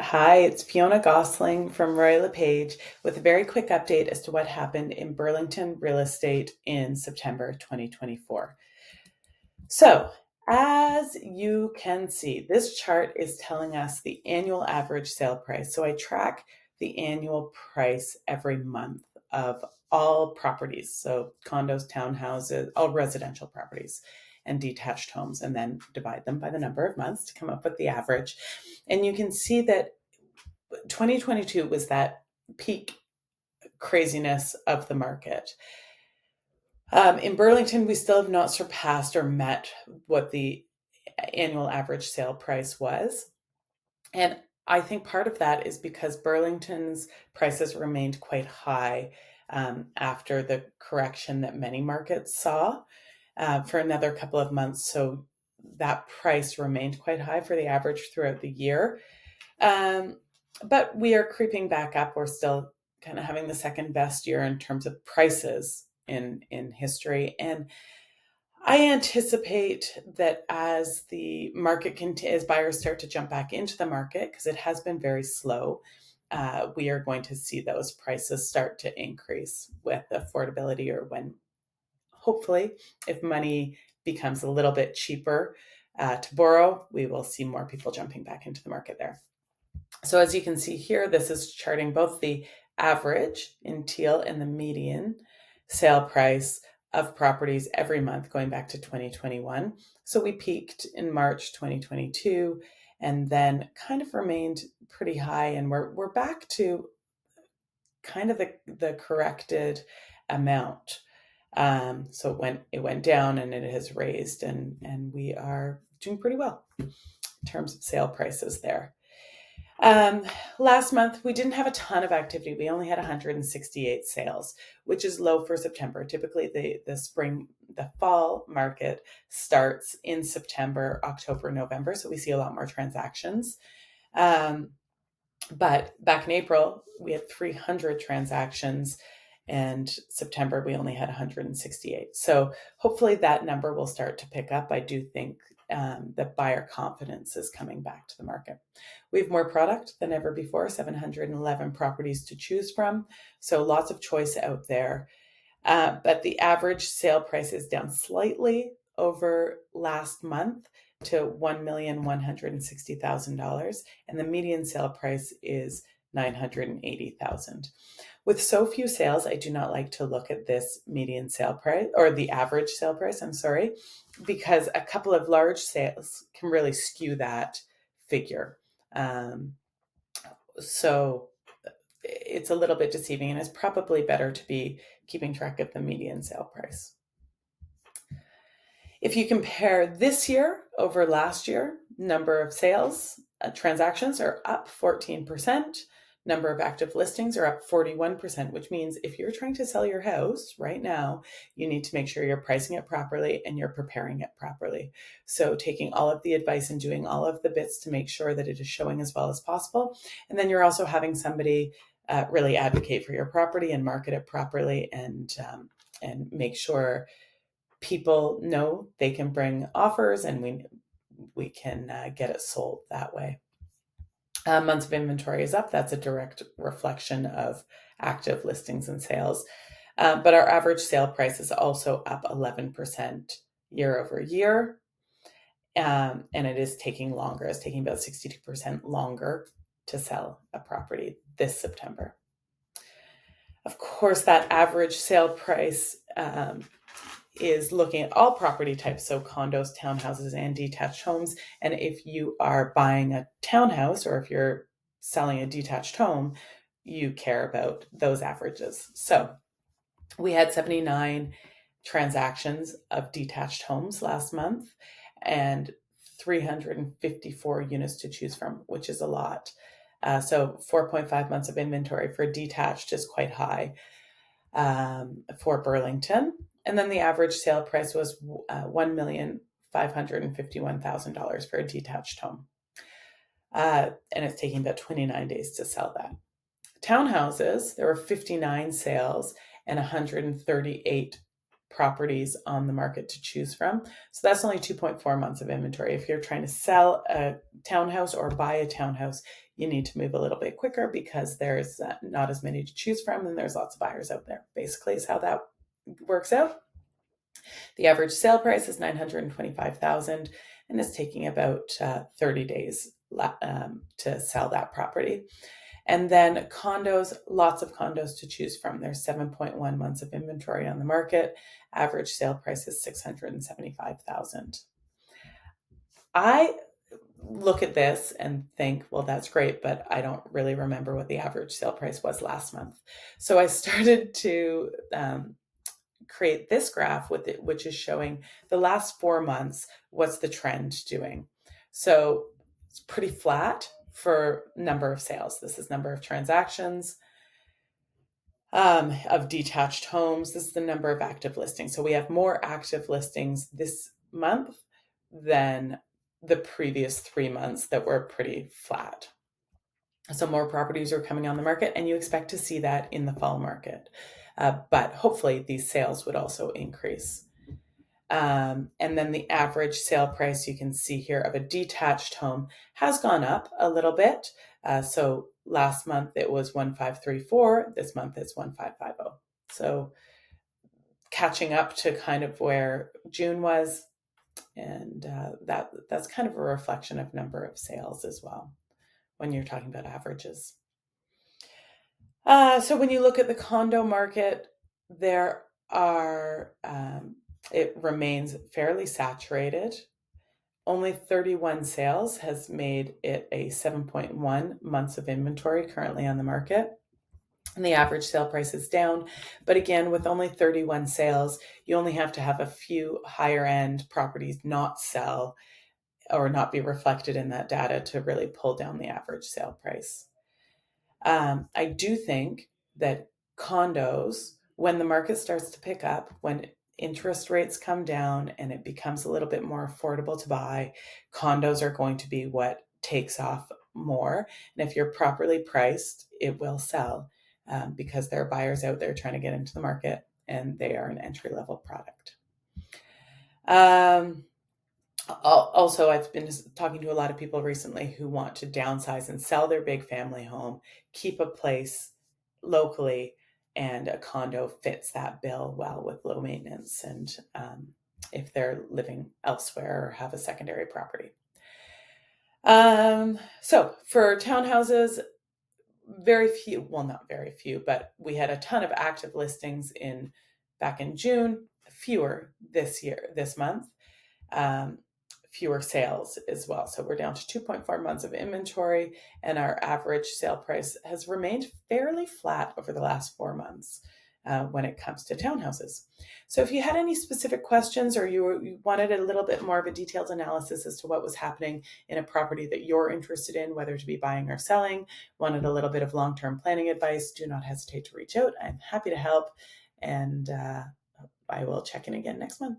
Hi, it's Fionna Gossling from Roy LePage with a very quick update as to what happened in Burlington real estate in September 2024. So, as you can see, this chart is telling us the annual average sale price. So, I track the annual price every month of all properties. So, condos, townhouses, all residential properties, and detached homes, and then divide them by the number of months to come up with the average. And you can see that 2022 was that peak craziness of the market. In Burlington, we still have not surpassed or met what the annual average sale price was. And I think part of that is because Burlington's prices remained quite high after the correction that many markets saw for another couple of months. So that price remained quite high for the average throughout the year. Um, but we are creeping back up. We're still kind of having the second best year in terms of prices in history. And I anticipate that as the market as buyers start to jump back into the market, because it has been very slow, we are going to see those prices start to increase with affordability, or when hopefully, if money becomes a little bit cheaper to borrow, we will see more people jumping back into the market there. So as you can see here, this is charting both the average in teal and the median sale price of properties every month going back to 2021. So we peaked in March 2022 and then kind of remained pretty high, and we're back to kind of the corrected amount. So it went down and it has raised, and we are doing pretty well in terms of sale prices there. Um, Last month, we didn't have a ton of activity. We only had 168 sales, which is low for September. Typically, the fall market starts in September, October, November. So we see a lot more transactions. Um, but back in April, we had 300 transactions, and September, we only had 168. So hopefully that number will start to pick up. I do think that buyer confidence is coming back to the market. We have more product than ever before, 711 properties to choose from. So lots of choice out there. But the average sale price is down slightly over last month to $1,160,000, and the median sale price is $980,000. With so few sales, I do not like to look at this median sale price, or the average sale price, I'm sorry, because a couple of large sales can really skew that figure. So it's a little bit deceiving, and it's probably better to be keeping track of the median sale price. If you compare this year over last year, number of sales, transactions are up 14%. Number of active listings are up 41%, which means if you're trying to sell your house right now, you need to make sure you're pricing it properly and you're preparing it properly. So taking all of the advice and doing all of the bits to make sure that it is showing as well as possible. And then you're also having somebody really advocate for your property and market it properly, and make sure people know they can bring offers, and we can get it sold that way. Months of inventory is up. That's a direct reflection of active listings and sales. But our average sale price is also up 11% year over year. And it is taking longer. It's taking about 62% longer to sell a property this September. Of course, that average sale price is looking at all property types, so condos, townhouses, and detached homes. And if you are buying a townhouse, or if you're selling a detached home, you care about those averages. So we had 79 transactions of detached homes last month, and 354 units to choose from, which is a lot. So 4.5 months of inventory for detached is quite high for Burlington. And then the average sale price was $1,551,000 for a detached home. And it's taking about 29 days to sell that. Townhouses, there were 59 sales and 138 properties on the market to choose from. So that's only 2.4 months of inventory. If you're trying to sell a townhouse or buy a townhouse, you need to move a little bit quicker because there's not as many to choose from and there's lots of buyers out there. Basically is how that works out. The average sale price is $925,000 and it's taking about 30 days to sell that property. And then condos, lots of condos to choose from. There's 7.1 months of inventory on the market. Average sale price is $675,000. I look at this and think, well, that's great, but I don't really remember what the average sale price was last month. So I started to create this graph with it, which is showing the last 4 months, what's the trend doing. So it's pretty flat for number of sales. This is number of transactions of detached homes. This is the number of active listings. So we have more active listings this month than the previous 3 months that were pretty flat. So more properties are coming on the market, and you expect to see that in the fall market. But hopefully these sales would also increase. And then the average sale price you can see here of a detached home has gone up a little bit. So last month it was 1,534. This month it's 1,550. So catching up to kind of where June was, and that's kind of a reflection of number of sales as well when you're talking about averages. So when you look at the condo market, there are it remains fairly saturated. Only 31 sales has made it a 7.1 months of inventory currently on the market. And the average sale price is down. But again, with only 31 sales, you only have to have a few higher end properties not sell or not be reflected in that data to really pull down the average sale price. I do think that condos, when the market starts to pick up, when interest rates come down and it becomes a little bit more affordable to buy, condos are going to be what takes off more. And if you're properly priced, it will sell because there are buyers out there trying to get into the market and they are an entry-level product. Also, I've been talking to a lot of people recently who want to downsize and sell their big family home, keep a place locally, and a condo fits that bill well with low maintenance and if they're living elsewhere or have a secondary property. So for townhouses, very few, well, not very few, but we had a ton of active listings back in June, fewer this month. Fewer sales as well. So we're down to 2.4 months of inventory, and our average sale price has remained fairly flat over the last 4 months when it comes to townhouses. So if you had any specific questions or you wanted a little bit more of a detailed analysis as to what was happening in a property that you're interested in, whether to be buying or selling, wanted a little bit of long-term planning advice, do not hesitate to reach out. I'm happy to help, and I will check in again next month.